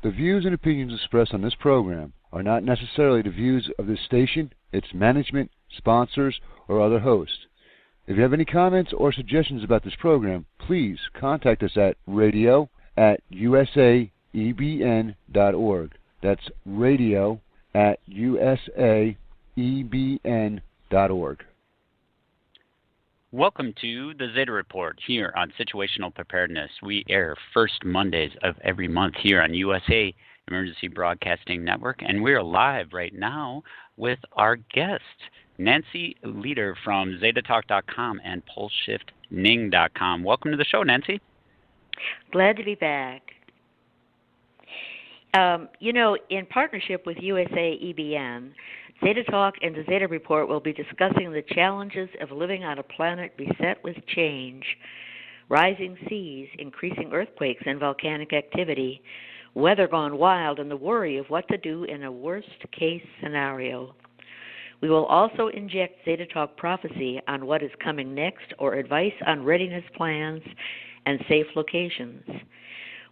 The views and opinions expressed on this program are not necessarily the views of this station, its management, sponsors, or other hosts. If you have any comments or suggestions about this program, please contact us at radio@usaebn.org. That's radio@usaebn.org. Welcome to the Zeta Report here on Situational Preparedness. We air first Mondays of every month here on USA Emergency Broadcasting Network, and we're live right now with our guest, Nancy Leader from ZetaTalk.com and PulseShiftNing.com. Welcome to the show, Nancy. Glad to be back. In partnership with USA EBN, Zeta Talk and the Zeta Report will be discussing the challenges of living on a planet beset with change, rising seas, increasing earthquakes and volcanic activity, weather gone wild, and the worry of what to do in a worst-case scenario. We will also inject Zeta Talk prophecy on what is coming next or advice on readiness plans and safe locations.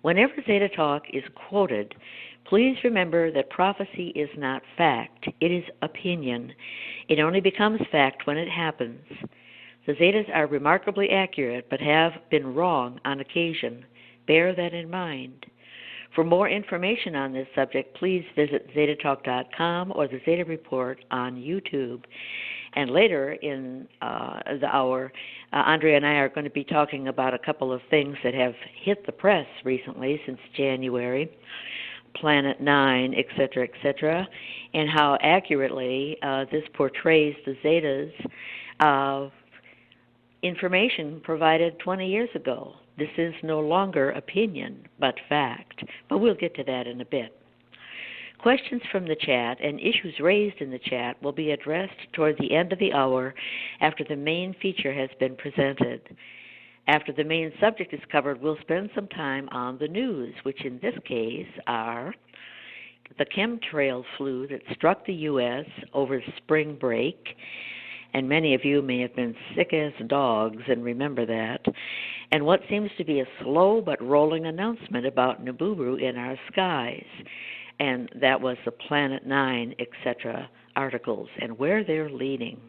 Whenever Zeta Talk is quoted, please remember that prophecy is not fact. It is opinion. It only becomes fact when it happens. The Zetas are remarkably accurate, but have been wrong on occasion. Bear that in mind. For more information on this subject, please visit ZetaTalk.com or the Zeta Report on YouTube. And later in the hour, Andrea and I are going to be talking about a couple of things that have hit the press recently since January, Planet 9, etc., and how accurately this portrays the Zetas of information provided 20 years ago. This is no longer opinion, but fact. But we'll get to that in a bit. Questions from the chat and issues raised in the chat will be addressed toward the end of the hour after the main feature has been presented. After the main subject is covered, we'll spend some time on the news, which in this case are the chemtrail flu that struck the U.S. over spring break, and many of you may have been sick as dogs and remember that, and what seems to be a slow but rolling announcement about Nibiru in our skies. And that was the Planet 9, etc. articles and where they're leading.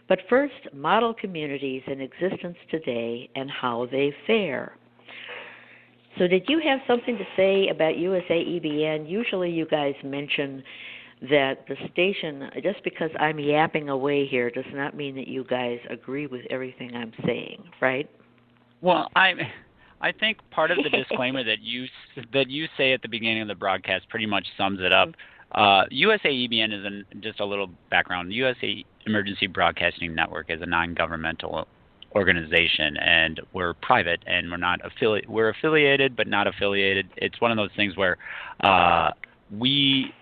But first, model communities in existence today and how they fare. So did you have something to say about USA EBN? Usually you guys mention that the station, just because I'm yapping away here, does not mean that you guys agree with everything I'm saying, right? Well, I think part of the disclaimer that you say at the beginning of the broadcast pretty much sums it up. USA EBN is just a little background. USA Emergency Broadcasting Network is a non-governmental organization, and we're private, and we're affiliated but not affiliated. It's one of those things where we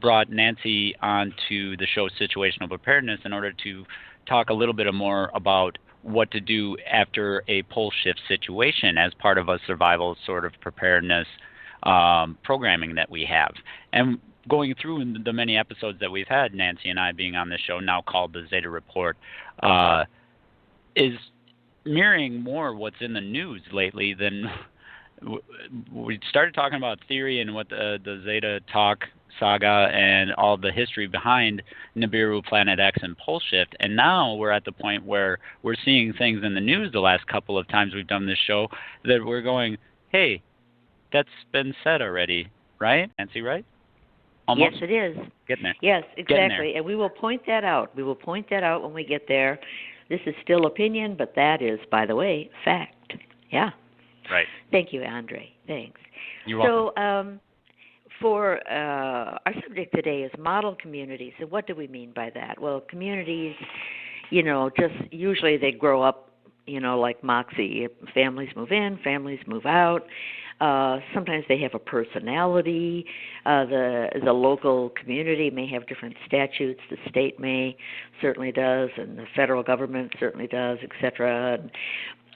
brought Nancy onto the show Situational Preparedness in order to talk a little bit more about what to do after a pole shift situation as part of a survival sort of preparedness programming that we have. And going through the many episodes that we've had, Nancy and I being on this show now called the Zeta Report, is mirroring more what's in the news lately than we started talking about theory and what the Zeta Talk saga and all the history behind Nibiru, Planet X, and Pole Shift. And now we're at the point where we're seeing things in the news the last couple of times we've done this show that we're going, hey, that's been said already, right? Nancy, right? Almost? Yes, it is. Getting there. Yes, exactly. And we will point that out. We will point that out when we get there. This is still opinion, but that is, by the way, fact. Yeah. Right. Thank you, Andre. Thanks. You're welcome. So, for our subject today is model communities. And what do we mean by that? Well, communities, just usually they grow up, like Moxie. Families move in, families move out. Sometimes they have a personality. The local community may have different statutes. The state certainly does, and the federal government certainly does, etc.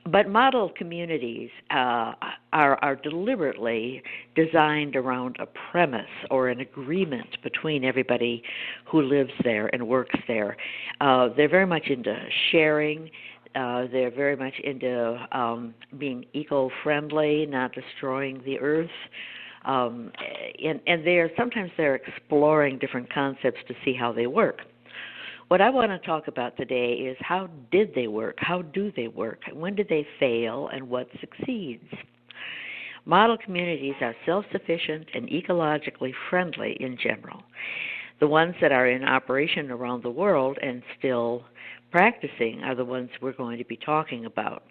But model communities are deliberately designed around a premise or an agreement between everybody who lives there and works there. They're very much into sharing. They're very much into being eco-friendly, not destroying the earth. and sometimes they're exploring different concepts to see how they work. What I want to talk about today is how did they work? How do they work? When did they fail, and what succeeds? Model communities are self-sufficient and ecologically friendly in general. The ones that are in operation around the world and still practicing are the ones we're going to be talking about.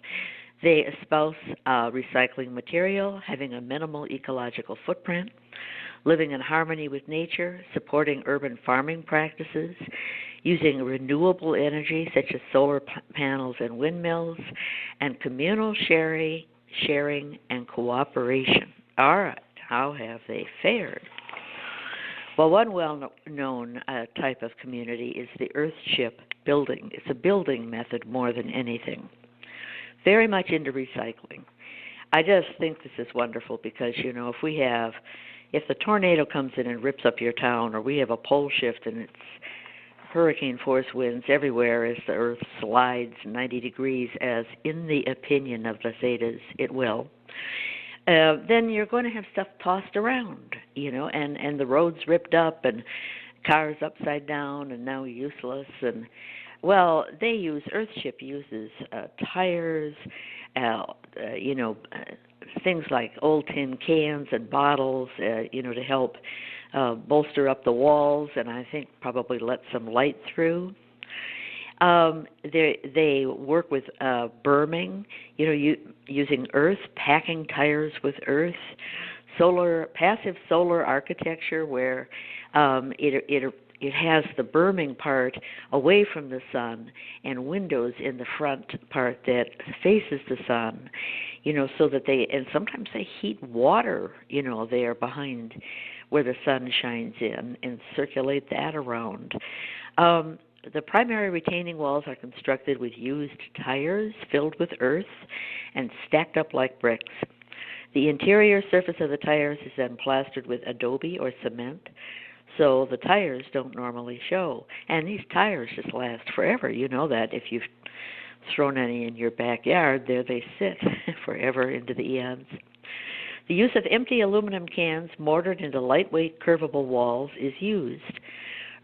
They espouse recycling material, having a minimal ecological footprint, living in harmony with nature, supporting urban farming practices, using renewable energy such as solar panels and windmills, and communal sharing and cooperation. All right, how have they fared? Well, one well-known type of community is the earthship building. It's a building method more than anything. Very much into recycling. I just think this is wonderful because, if the tornado comes in and rips up your town, or we have a pole shift and it's hurricane force winds everywhere as the earth slides 90 degrees, as in the opinion of the Zetas it will, then you're going to have stuff tossed around, and the roads ripped up and cars upside down and now useless. And, well, Earthship uses tires, things like old tin cans and bottles, to help bolster up the walls, and I think probably let some light through. They work with berming, using earth, packing tires with earth, passive solar architecture where it has the berming part away from the sun and windows in the front part that faces the sun, so that and sometimes they heat water, there behind where the sun shines in and circulate that around. The primary retaining walls are constructed with used tires filled with earth and stacked up like bricks. The interior surface of the tires is then plastered with adobe or cement, so the tires don't normally show. And these tires just last forever. You know that if you've thrown any in your backyard, there they sit forever into the eons. The use of empty aluminum cans mortared into lightweight, curvable walls is used.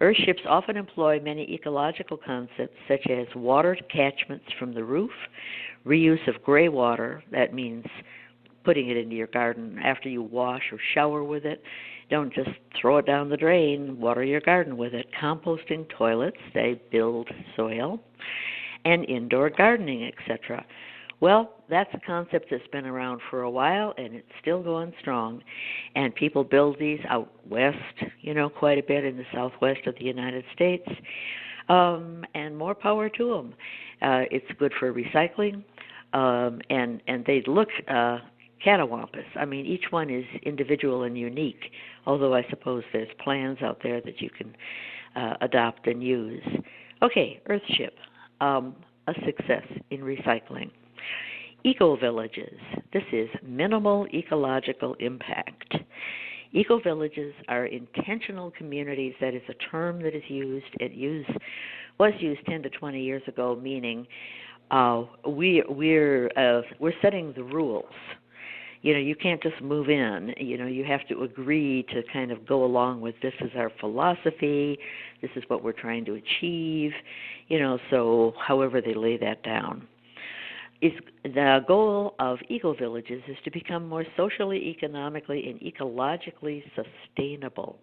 Earthships often employ many ecological concepts such as water catchments from the roof, reuse of gray water, that means putting it into your garden after you wash or shower with it. Don't just throw it down the drain, water your garden with it. Composting toilets, they build soil, and indoor gardening, etc. Well, that's a concept that's been around for a while, and it's still going strong. And people build these out west, quite a bit in the southwest of the United States, and more power to them. It's good for recycling, and they look catawampus. I mean, each one is individual and unique, although I suppose there's plans out there that you can adopt and use. Okay, Earthship, a success in recycling. EcoVillages. This is minimal ecological impact. EcoVillages are intentional communities. That is a term that is used. Was used 10 to 20 years ago, meaning we're setting the rules. You can't just move in. You have to agree to kind of go along with this is our philosophy. This is what we're trying to achieve. So however they lay that down. The goal of EcoVillages is to become more socially, economically, and ecologically sustainable.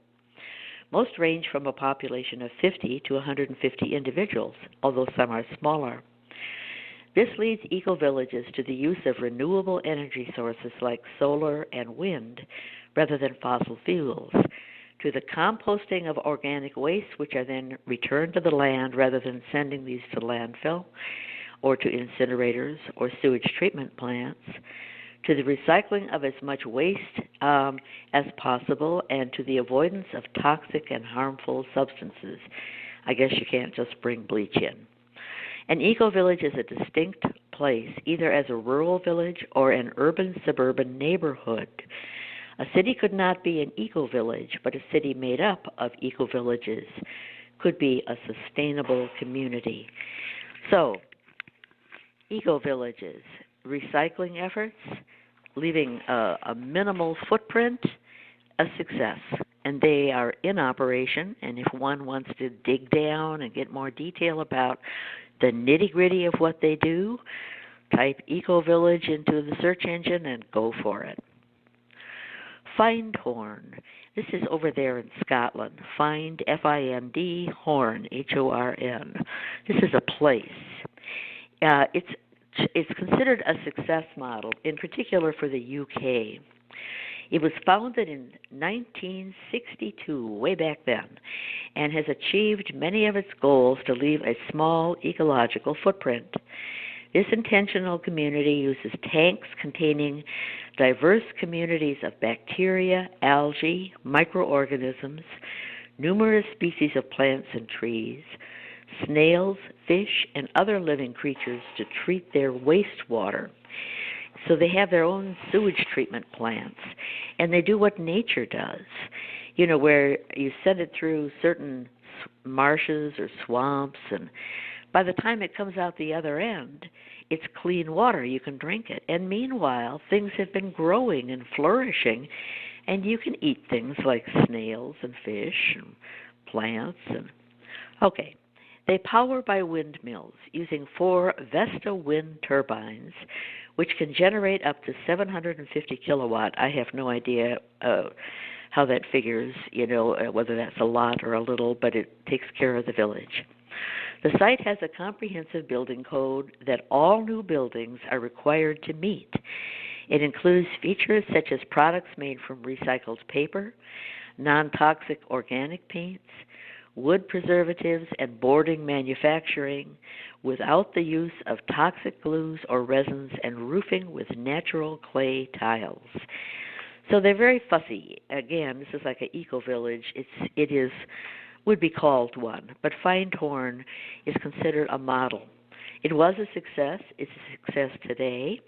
Most range from a population of 50 to 150 individuals, although some are smaller. This leads EcoVillages to the use of renewable energy sources like solar and wind rather than fossil fuels, to the composting of organic waste, which are then returned to the land rather than sending these to landfill, or to incinerators or sewage treatment plants, to the recycling of as much waste as possible, and to the avoidance of toxic and harmful substances. I guess you can't just bring bleach in. An eco-village is a distinct place, either as a rural village or an urban-suburban neighborhood. A city could not be an eco-village, but a city made up of eco-villages could be a sustainable community. So, eco-villages, recycling efforts, leaving a minimal footprint, a success, and they are in operation. And if one wants to dig down and get more detail about the nitty-gritty of what they do, type EcoVillage into the search engine and go for it. Findhorn. This is over there in Scotland. Find, F-I-N-D, Horn, H-O-R-N. This is a place. It's considered a success model, in particular for the UK. It was founded in 1962, way back then, and has achieved many of its goals to leave a small ecological footprint. This intentional community uses tanks containing diverse communities of bacteria, algae, microorganisms, numerous species of plants and trees, snails, fish, and other living creatures to treat their wastewater. So they have their own sewage treatment plants, and they do what nature does, where you send it through certain marshes or swamps, and by the time it comes out the other end, it's clean water. You can drink it. And meanwhile, things have been growing and flourishing, and you can eat things like snails and fish and plants. Okay. They power by windmills using 4 Vesta wind turbines, which can generate up to 750 kilowatt. I have no idea how that figures, whether that's a lot or a little, but it takes care of the village. The site has a comprehensive building code that all new buildings are required to meet. It includes features such as products made from recycled paper, non-toxic organic paints, wood preservatives, and boarding manufacturing without the use of toxic glues or resins, and roofing with natural clay tiles. So they're very fussy. Again, this is like an eco-village. It would be called one, but Findhorn is considered a model. It was a success. It's a success today.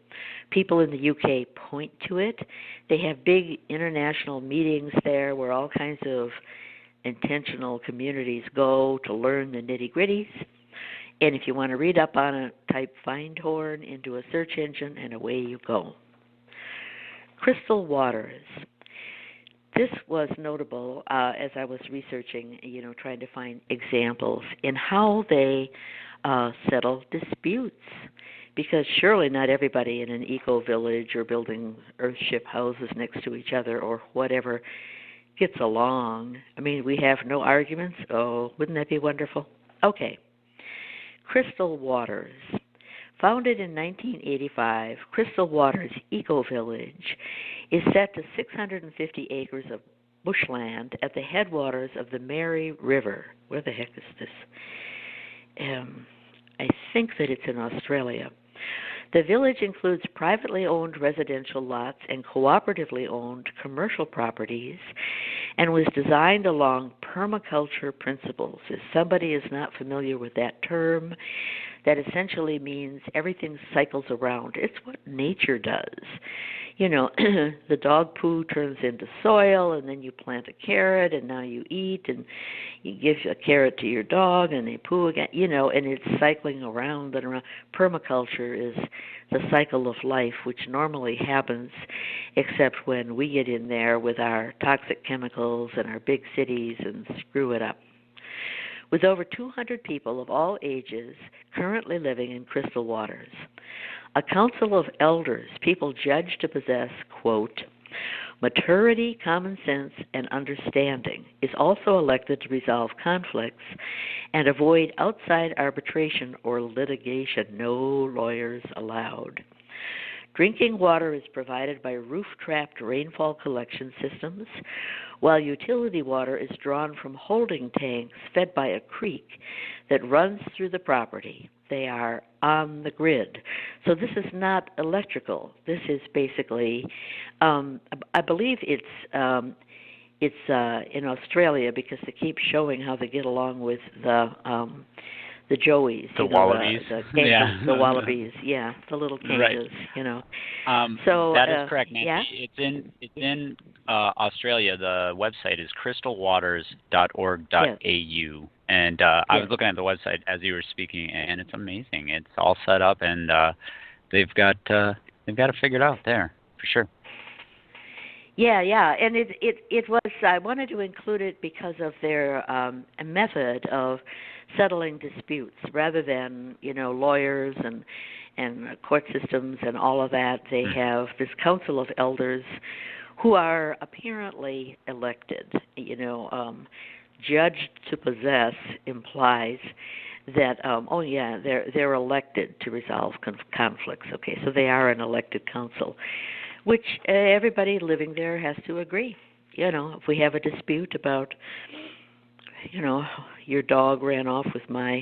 People in the UK point to it. They have big international meetings there where all kinds of intentional communities go to learn the nitty-gritties. And if you want to read up on it, type Findhorn into a search engine, and away you go. Crystal waters. This was notable as I was researching, trying to find examples in how they settle disputes. Because surely not everybody in an eco-village or building earthship houses next to each other or whatever gets along. I mean, we have no arguments. Oh, wouldn't that be wonderful? Okay. Crystal Waters. Founded in 1985, Crystal Waters EcoVillage is set to 650 acres of bushland at the headwaters of the Mary River. Where the heck is this? I think that it's in Australia. The village includes privately owned residential lots and cooperatively owned commercial properties, and was designed along permaculture principles. If somebody is not familiar with that term, that essentially means everything cycles around. It's what nature does. The dog poo turns into soil, and then you plant a carrot, and now you eat, and you give a carrot to your dog, and they poo again, and it's cycling around and around. Permaculture is the cycle of life, which normally happens except when we get in there with our toxic chemicals and our big cities and screw it up. With over 200 people of all ages currently living in Crystal Waters, a council of elders, people judged to possess, quote, maturity, common sense, and understanding, is also elected to resolve conflicts and avoid outside arbitration or litigation. No lawyers allowed. Drinking water is provided by roof-trapped rainfall collection systems, while utility water is drawn from holding tanks fed by a creek that runs through the property. They are on the grid. So this is not electrical. This is basically, I believe it's in Australia, because they keep showing how they get along with the joeys, the wallabies, the wallabies, the little kangaroos, right. So that is correct, Nancy. Yeah? It's in Australia. The website is crystalwaters.org.au, yes. And I was looking at the website as you were speaking, and it's amazing. It's all set up, and they've got it figured out there for sure. Yeah, and it was. I wanted to include it because of their method of settling disputes, rather than lawyers and court systems and all of that. They have this council of elders who are apparently elected. Judged to possess implies that they're elected to resolve conflicts. Okay, so they are an elected council, which everybody living there has to agree. If we have a dispute about, your dog ran off with my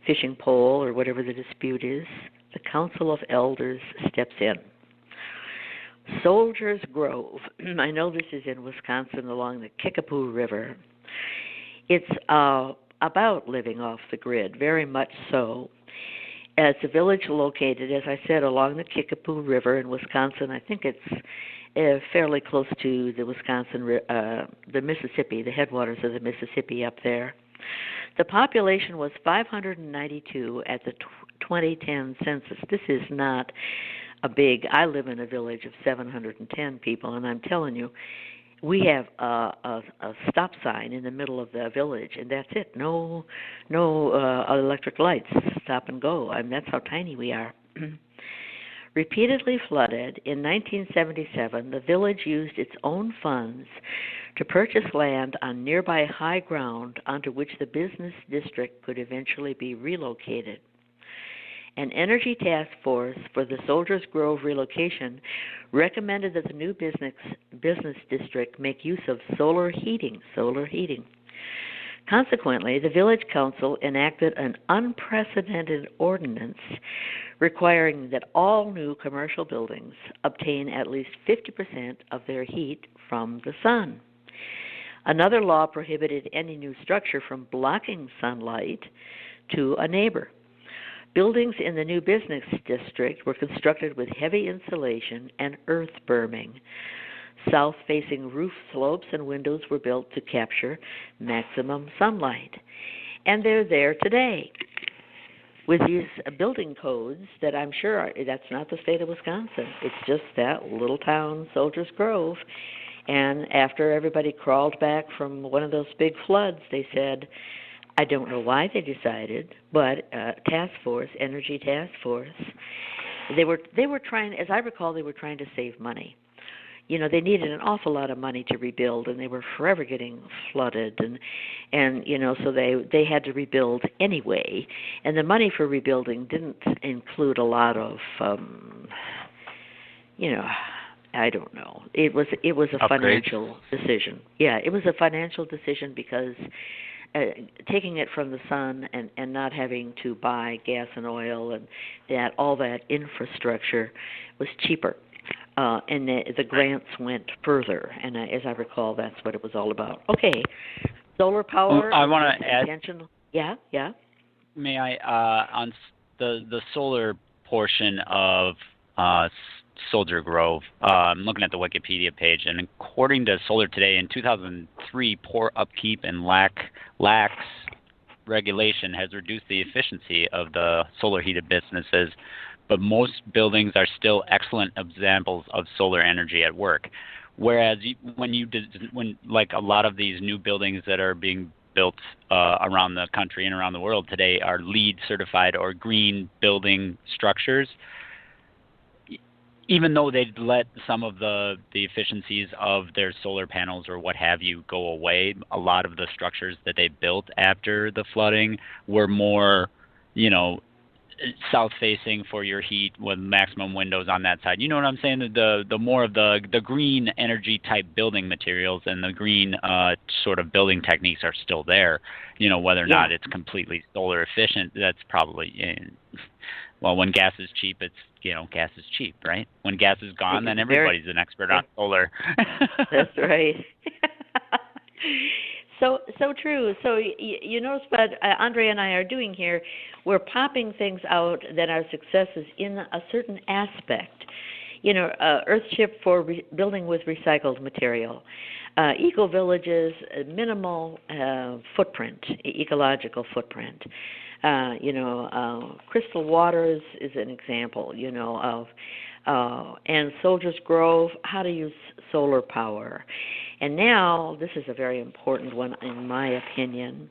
fishing pole or whatever the dispute is, the Council of Elders steps in. Soldiers Grove. I know this is in Wisconsin along the Kickapoo River. It's about living off the grid, very much so. It's a village located, as I said, along the Kickapoo River in Wisconsin. I think it's fairly close to the Mississippi, the headwaters of the Mississippi up there. The population was 592 at the 2010 census. This is not I live in a village of 710 people, and I'm telling you, we have a stop sign in the middle of the village, and that's it. No electric lights. Stop and go. That's how tiny we are. Repeatedly flooded, in 1977, the village used its own funds to purchase land on nearby high ground onto which the business district could eventually be relocated. An energy task force for the Soldiers Grove relocation recommended that the new business district make use of solar heating. Consequently, the village council enacted an unprecedented ordinance requiring that all new commercial buildings obtain at least 50% of their heat from the sun. Another law prohibited any new structure from blocking sunlight to a neighbor. Buildings in the new business district were constructed with heavy insulation and earth berming. South-facing roof slopes and windows were built to capture maximum sunlight. And they're there today with these building codes that I'm sure that's not the state of Wisconsin. It's just that little town, Soldiers Grove. And after everybody crawled back from one of those big floods, they said, I don't know why they decided, but energy task force, they were trying, as I recall, they were trying to save money. They needed an awful lot of money to rebuild, and they were forever getting flooded, and so they had to rebuild anyway. And the money for rebuilding didn't include a lot of, I don't know. It was a financial decision. Yeah, it was a financial decision because taking it from the sun and not having to buy gas and oil and all that infrastructure was cheaper. And the grants went further, and as I recall, that's what it was all about. Okay, solar power. I want to add. Yeah. May I on the solar portion of Soldier Grove? I'm looking at the Wikipedia page, and according to Solar Today, in 2003, poor upkeep and lax regulation has reduced the efficiency of the solar heated businesses, but most buildings are still excellent examples of solar energy at work. Whereas when like a lot of these new buildings that are being built around the country and around the world today are LEED certified or green building structures, even though they'd let some of the efficiencies of their solar panels or what have you go away, a lot of the structures that they built after the flooding were more, south-facing for your heat with maximum windows on that side. You know what I'm saying? The more of the green energy type building materials and the green sort of building techniques are still there. Whether or not it's completely solar efficient, that's probably well, when gas is cheap, it's gas is cheap, right? When gas is gone, then everybody's an expert on solar. That's right. So true. So you notice what Andre and I are doing here. We're popping things out that are successes in a certain aspect. Earthship for building with recycled material. EcoVillages, minimal footprint, ecological footprint. Crystal Waters is an example, of and Soldiers Grove, how to use solar power. And now, this is a very important one in my opinion,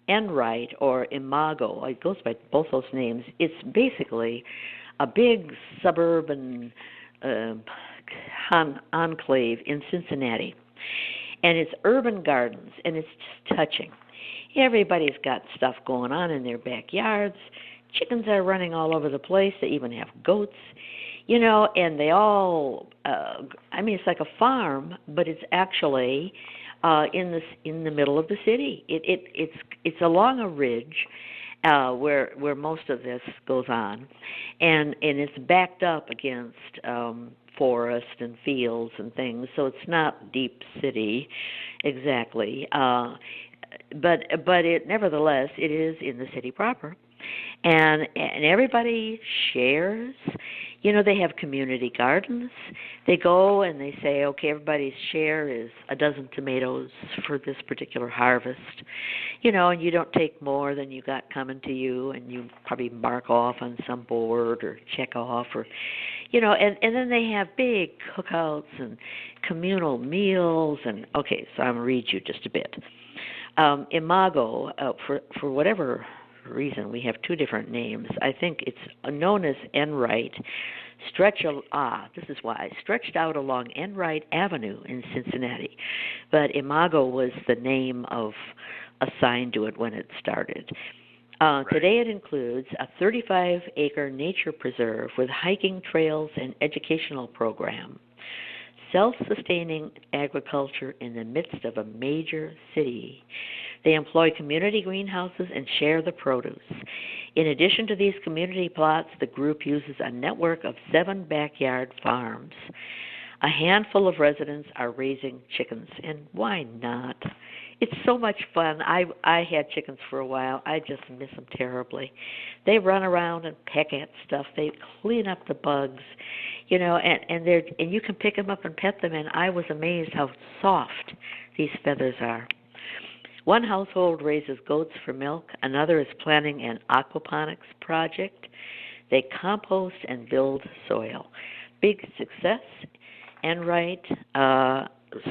Enright or Imago, it goes by both those names. It's basically a big suburban enclave in Cincinnati. And it's urban gardens, and it's just touching. Everybody's got stuff going on in their backyards. Chickens are running all over the place. They even have goats, and they all, it's like a farm, but it's actually in the middle of the city. It's along a ridge where most of this goes on, and it's backed up against forest and fields and things, so it's not deep city exactly, but it nevertheless it is in the city proper, and everybody shares. They have community gardens. They go and they say, okay, everybody's share is a dozen tomatoes for this particular harvest, and you don't take more than you got coming to you, and you probably mark off on some board or check off, or and then they have big cookouts and communal meals. And okay, so I'm going to read you just a bit. Imago, for whatever reason, we have two different names. I think it's known as Enright. This is why, stretched out along Enright Avenue in Cincinnati. But Imago was the name assigned to it when it started. Right. Today it includes a 35-acre nature preserve with hiking trails and educational program, self-sustaining agriculture in the midst of a major city. They employ community greenhouses and share the produce. In addition to these community plots, the group uses a network of 7 backyard farms. A handful of residents are raising chickens, and why not? It's so much fun. I had chickens for a while. I just miss them terribly. They run around and peck at stuff. They clean up the bugs, and you can pick them up and pet them, and I was amazed how soft these feathers are. One household raises goats for milk. Another is planning an aquaponics project. They compost and build soil. Big success. Enright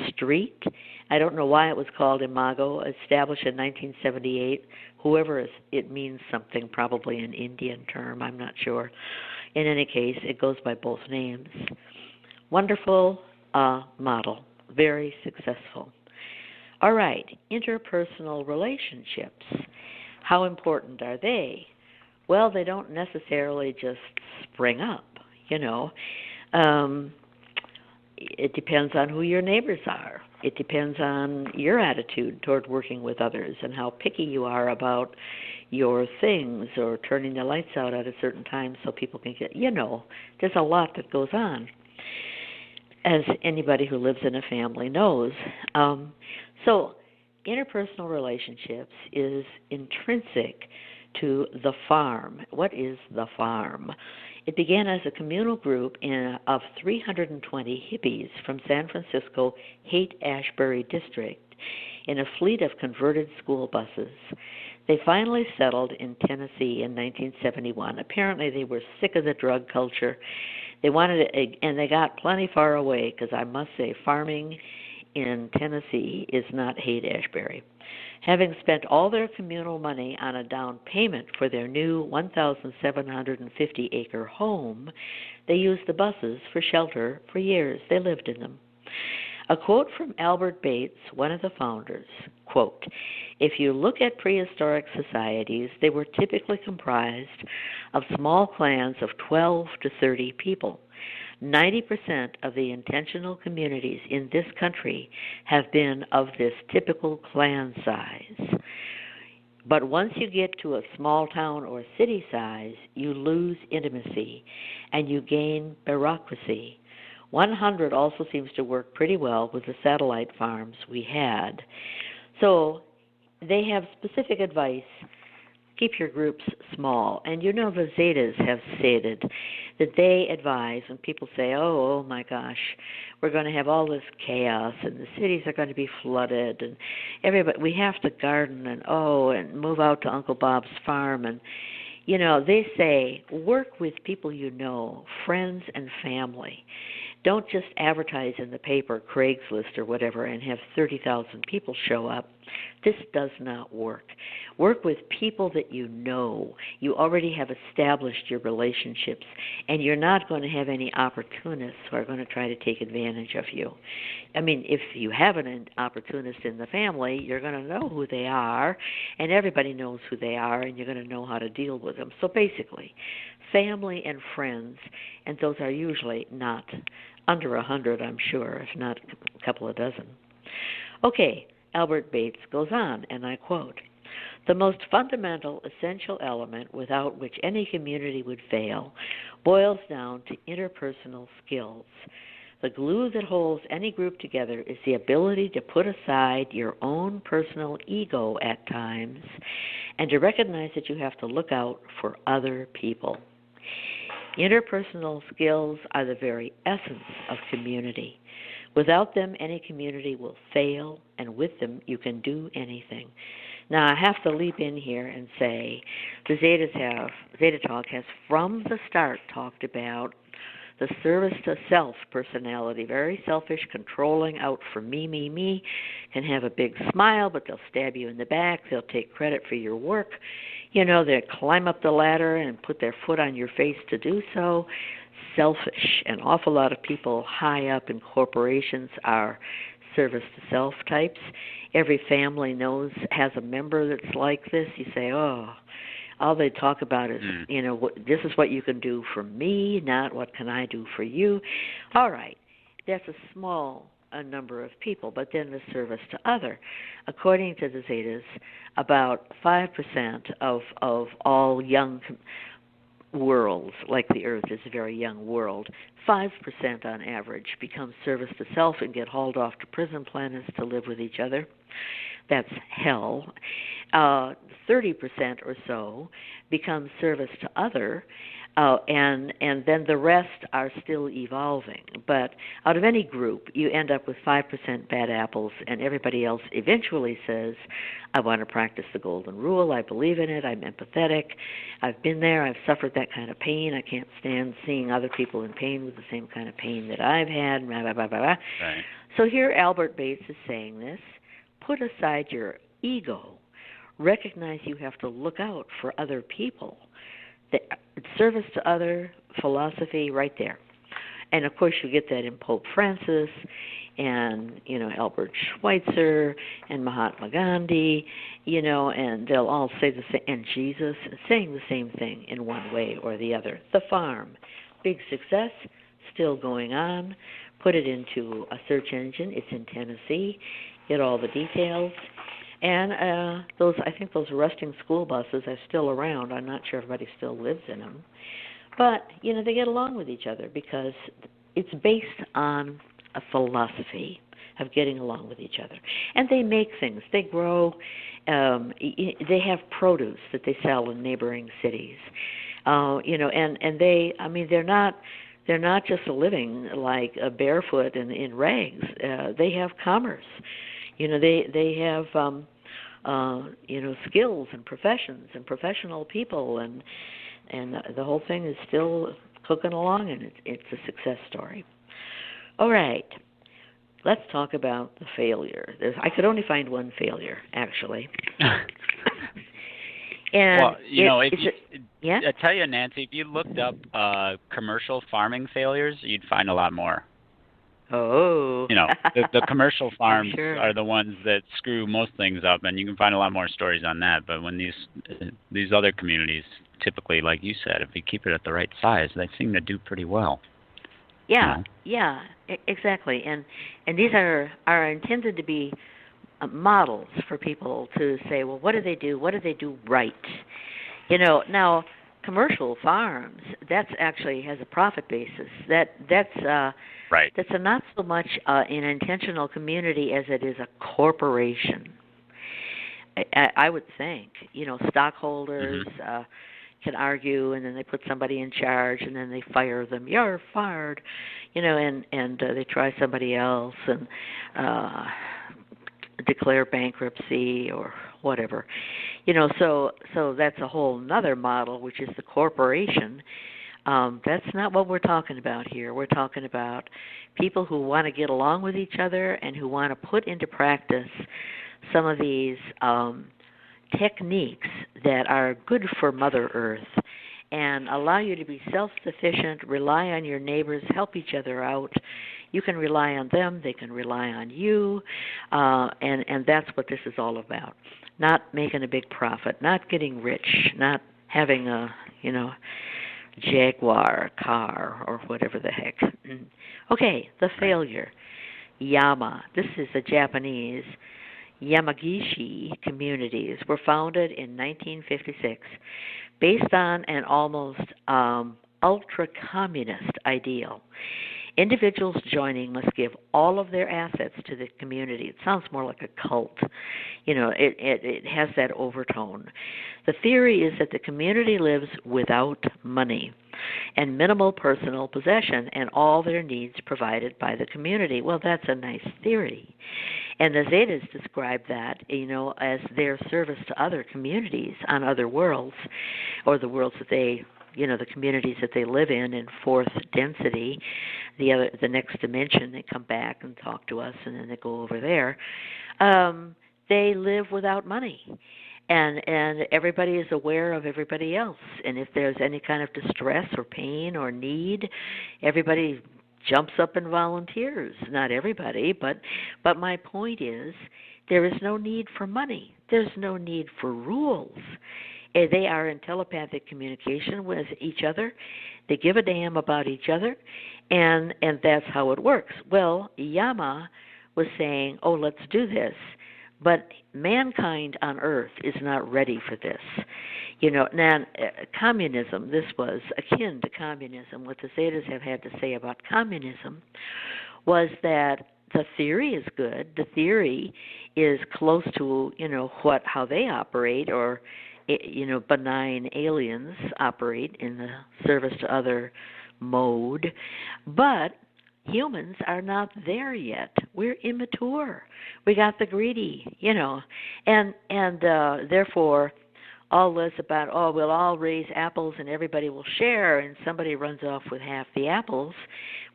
Street. I don't know why it was called Imago, established in 1978. Whoever it means something, probably an Indian term, I'm not sure. In any case, it goes by both names. Wonderful model, very successful. All right, interpersonal relationships. How important are they? Well, they don't necessarily just spring up, It depends on who your neighbors are. It depends on your attitude toward working with others and how picky you are about your things or turning the lights out at a certain time so people can get, there's a lot that goes on, as anybody who lives in a family knows. So interpersonal relationships is intrinsic to the farm. What is the farm? It began as a communal group of 320 hippies from San Francisco Haight-Ashbury district in a fleet of converted school buses. They finally settled in Tennessee in 1971. Apparently they were sick of the drug culture. They wanted it, and they got plenty far away, because I must say farming in Tennessee is not Haight-Ashbury. Having spent all their communal money on a down payment for their new 1,750-acre home, they used the buses for shelter for years. They lived in them. A quote from Albert Bates, one of the founders, quote, "If you look at prehistoric societies, they were typically comprised of small clans of 12 to 30 people. 90% of the intentional communities in this country have been of this typical clan size. But once you get to a small town or city size, you lose intimacy and you gain bureaucracy. 100 also seems to work pretty well with the satellite farms we had." So they have specific advice. Keep your groups small. And the Zetas have stated that they advise when people say, oh my gosh, we're going to have all this chaos and the cities are going to be flooded and we have to garden and move out to Uncle Bob's farm. And, They say work with people you know, friends and family. Don't just advertise in the paper, Craigslist or whatever, and have 30,000 people show up. This does not work. Work with people that you know. You already have established your relationships, and you're not going to have any opportunists who are going to try to take advantage of you. I mean, if you have an opportunist in the family, you're going to know who they are, and everybody knows who they are, and you're going to know how to deal with them. So basically, family and friends, and those are usually not under 100, I'm sure, if not a couple of dozen. Okay, Albert Bates goes on, and I quote, "The most fundamental, essential element without which any community would fail boils down to interpersonal skills. The glue that holds any group together is the ability to put aside your own personal ego at times and to recognize that you have to look out for other people. Interpersonal skills are the very essence of community. Without them, any community will fail, and with them, you can do anything." Now, I have to leap in here and say the Zeta Talk has from the start talked about the service to self personality, very selfish, controlling, out for me, can have a big smile, but they'll stab you in the back. They'll take credit for your work. They'll climb up the ladder and put their foot on your face to do so. Selfish. An awful lot of people high up in corporations are service to self types. Every family has a member that's like this. You say, oh, all they talk about is, this is what you can do for me, not what can I do for you. All right, that's a small number of people, but then the service to other. According to the Zetas, about 5% of all young worlds, like the Earth is a very young world, 5% on average become service to self and get hauled off to prison planets to live with each other. That's hell. 30% or so become service to other, and then the rest are still evolving. But out of any group, you end up with 5% bad apples, and everybody else eventually says, I want to practice the golden rule, I believe in it, I'm empathetic, I've been there, I've suffered that kind of pain, I can't stand seeing other people in pain with the same kind of pain that I've had, blah, blah, blah, blah. Right. So here Albert Bates is saying this, put aside your ego, recognize you have to look out for other people. The service to other philosophy right there. And of course you get that in Pope Francis and, Albert Schweitzer and Mahatma Gandhi, and they'll all say the same, and Jesus saying the same thing in one way or the other. The farm, big success, still going on. Put it into a search engine. It's in Tennessee. Get all the details. And I think those rusting school buses are still around. I'm not sure everybody still lives in them. But, they get along with each other because it's based on a philosophy of getting along with each other. And they make things. They grow. They have produce that they sell in neighboring cities. And they're not just living like barefoot and in rags. They have commerce. They have skills and professions and professional people, and the whole thing is still cooking along, and it's a success story. All right, let's talk about the failure. I could only find one failure, actually. And well, yeah? I tell you, Nancy, if you looked up commercial farming failures, you'd find a lot more. Oh. The commercial farms sure. are the ones that screw most things up, and you can find a lot more stories on that. But when these other communities, typically, like you said, if you keep it at the right size, they seem to do pretty well. Yeah, exactly. And these are intended to be models for people to say, well, what do they do? What do they do right? Now commercial farms, that's actually has a profit basis. That's right. That's not so much an intentional community as it is a corporation. I would think, stockholders can argue, and then they put somebody in charge, and then they fire them. You're fired, and they try somebody else and declare bankruptcy or whatever. So that's a whole nother model, which is the corporation. That's not what we're talking about here. We're talking about people who want to get along with each other and who want to put into practice some of these techniques that are good for Mother Earth and allow you to be self-sufficient, rely on your neighbors, help each other out. You can rely on them, they can rely on you, and that's what this is all about. Not making a big profit, not getting rich, not having a, Jaguar car or whatever the heck. Okay, the failure. Yama. This is the Japanese. Yamaguchi communities were founded in 1956 based on an almost ultra-communist ideal. Individuals joining must give all of their assets to the community. It sounds more like a cult. It has that overtone. The theory is that the community lives without money and minimal personal possession and all their needs provided by the community. Well, that's a nice theory. And the Zetas describe that, as their service to other communities on other worlds, or the worlds that they, the communities that they live in fourth density, the next dimension. They come back and talk to us, and then they go over there. They live without money. And everybody is aware of everybody else. And if there's any kind of distress or pain or need, everybody jumps up and volunteers. Not everybody, but my point is there is no need for money. There's no need for rules. They are in telepathic communication with each other. They give a damn about each other, and that's how it works. Well, Yama was saying, let's do this. But mankind on Earth is not ready for this. Now, communism, this was akin to communism. What the Zetas have had to say about communism was that the theory is good. The theory is close to, how they operate, or, benign aliens operate in the service to other mode. But humans are not there yet. We're immature. We got the greedy, and therefore all this about, we'll all raise apples and everybody will share, and somebody runs off with half the apples.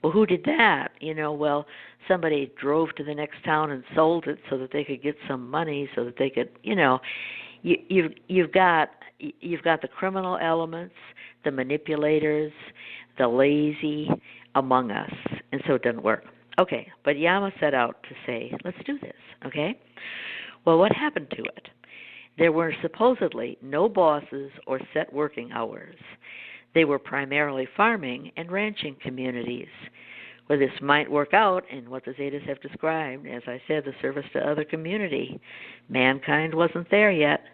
Well, who did that? Well, somebody drove to the next town and sold it so that they could get some money, so that they could, you've got the criminal elements, the manipulators, the lazy among us, and so it doesn't work. Okay, but Yama set out to say, let's do this, okay? Well, what happened to it? There were supposedly no bosses or set working hours. They were primarily farming and ranching communities. Well, this might work out in what the Zetas have described. As I said, the service to other community. Mankind wasn't there yet.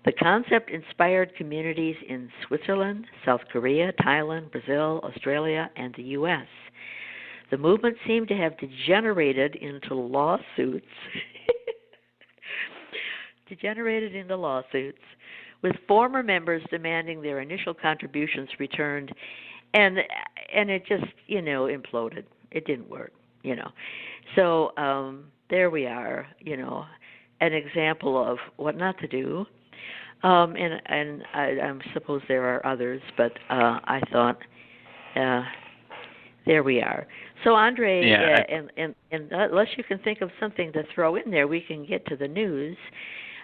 The concept inspired communities in Switzerland, South Korea, Thailand, Brazil, Australia, and the U.S. The movement seemed to have degenerated into lawsuits. With former members demanding their initial contributions returned, and it just, imploded. It didn't work, So there we are, an example of what not to do. And I suppose there are others, but I thought, there we are. So Andre, and unless you can think of something to throw in there, we can get to the news.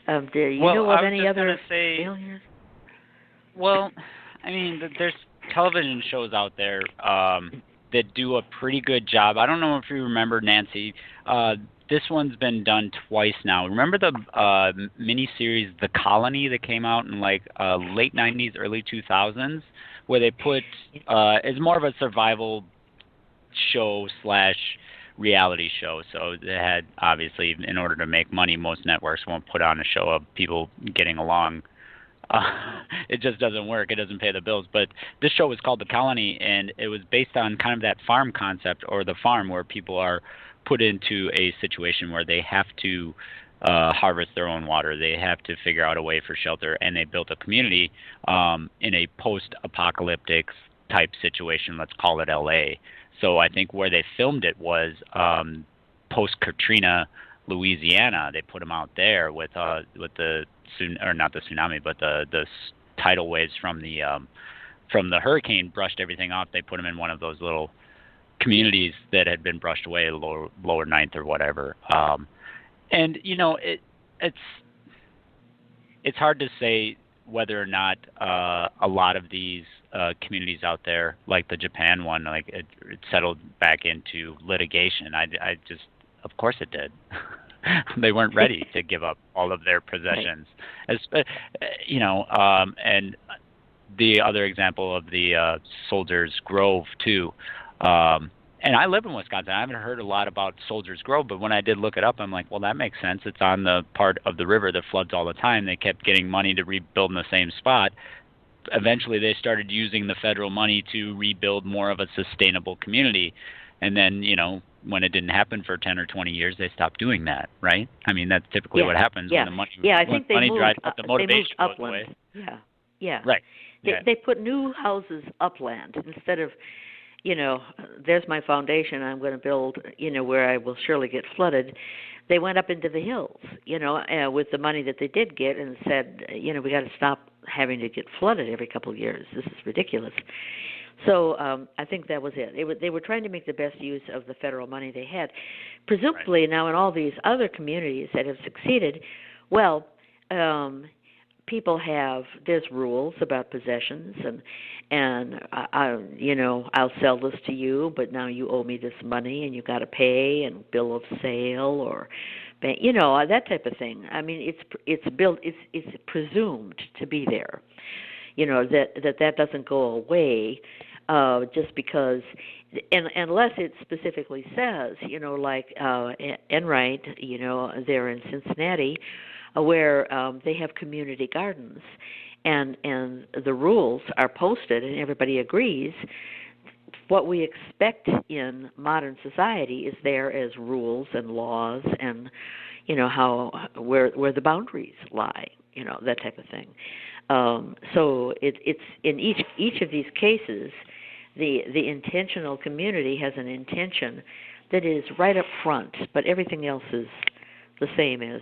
Do you know of any other failures? Well, I mean, there's television shows out there that do a pretty good job. I don't know if you remember, Nancy. This one's been done twice now. Remember the miniseries The Colony that came out in late 90s, early 2000s, where they put it's more of a survival show / reality show. So they had, obviously, in order to make money, most networks won't put on a show of people getting along. It just doesn't work. It doesn't pay the bills. But this show was called The Colony, and it was based on kind of that farm concept, or the farm, where people are put into a situation where they have to harvest their own water. They have to figure out a way for shelter, and they built a community in a post-apocalyptic type situation. Let's call it L.A. So I think where they filmed it was post-Katrina, Louisiana. They put them out there with the or not the tsunami, but the tidal waves from the hurricane brushed everything off. They put them in one of those little communities that had been brushed away, lower ninth or whatever. And it's hard to say whether or not a lot of these communities out there, like the Japan one, like it settled back into litigation. I just, of course it did. They weren't ready to give up all of their possessions. Right. And the other example of the Soldiers Grove too. And I live in Wisconsin. I haven't heard a lot about Soldiers Grove, but when I did look it up, I'm like, well, that makes sense. It's on the part of the river that floods all the time. They kept getting money to rebuild in the same spot. Eventually, they started using the federal money to rebuild more of a sustainable community. And then, when it didn't happen for 10 or 20 years, they stopped doing that, right? I mean, that's typically what happens when the money, I think they money moved, dries up, the motivation goes upland. away. Yeah. Right. They put new houses upland instead of, there's my foundation I'm going to build, where I will surely get flooded. They went up into the hills, with the money that they did get and said, we got to stop having to get flooded every couple of years. This is ridiculous. So I think that was it. They were trying to make the best use of the federal money they had. Presumably now in all these other communities that have succeeded, well, people there's rules about possessions and I'll sell this to you, but now you owe me this money and you got to pay, and bill of sale or that type of thing. I mean, it's presumed to be there. That doesn't go away just because, and unless it specifically says, like Enright, there in Cincinnati, where they have community gardens, and the rules are posted and everybody agrees. What we expect in modern society is there as rules and laws, and where the boundaries lie, that type of thing. So it's in each of these cases, the intentional community has an intention that is right up front, but everything else is the same as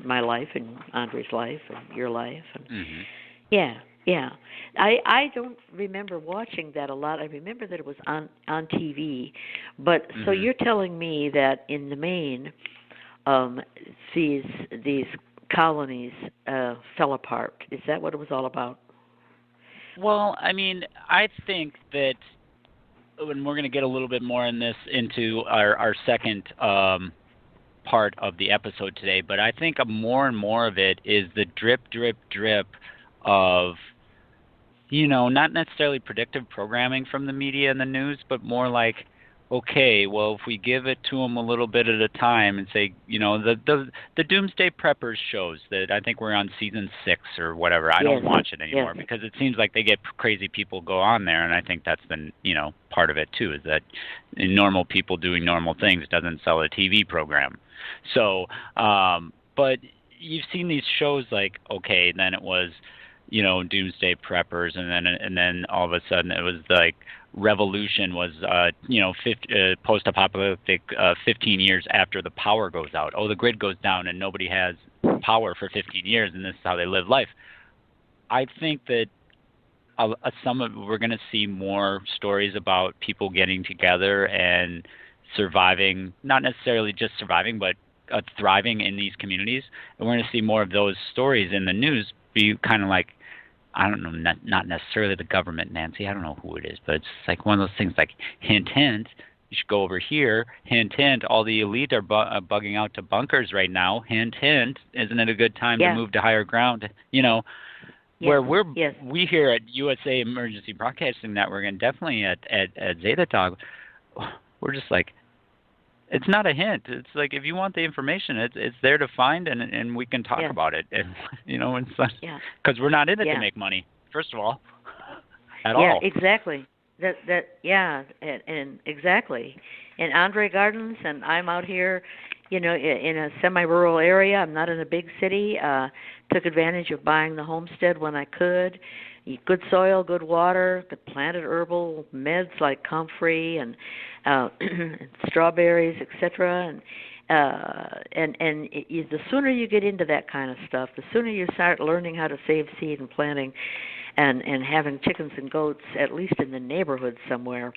my life and Andre's life and your life. And Yeah. I don't remember watching that a lot. I remember that it was on TV. But so you're telling me that in the main, these colonies fell apart. Is that what it was all about? Well, I mean, I think that, and we're going to get a little bit more into our second part of the episode today, but I think more and more of it is the drip of, not necessarily predictive programming from the media and the news, but more like, okay, well, if we give it to them a little bit at a time and say, the Doomsday Preppers shows that I think we're on season 6 or whatever. I don't watch it anymore because it seems like they get crazy people go on there, and I think that's the, part of it too, is that normal people doing normal things doesn't sell a TV program. So, but you've seen these shows like, okay, then it was, Doomsday Preppers, and then all of a sudden it was like Revolution was, post-apocalyptic 15 years after the power goes out. Oh, the grid goes down and nobody has power for 15 years, and this is how they live life. I think that we're going to see more stories about people getting together and surviving, not necessarily just surviving, but thriving in these communities. And we're going to see more of those stories in the news be kind of like, I don't know, not necessarily the government, Nancy. I don't know who it is, but it's like one of those things like, hint, hint, you should go over here. Hint, hint, all the elite are bugging out to bunkers right now. Hint, hint, isn't it a good time to move to higher ground? Where we here at USA Emergency Broadcasting Network, and definitely at Zeta Talk, we're just like, it's not a hint. It's like, if you want the information, it's there to find, and we can talk about it. And because we're not in it to make money, first of all, at all. Yeah, exactly. And exactly. And Andre Gardens, and I'm out here, in a semi-rural area. I'm not in a big city. Took advantage of buying the homestead when I could. Good soil, good water, planted herbal meds like comfrey and strawberries, etc. The sooner you get into that kind of stuff, the sooner you start learning how to save seed and planting, and having chickens and goats at least in the neighborhood somewhere,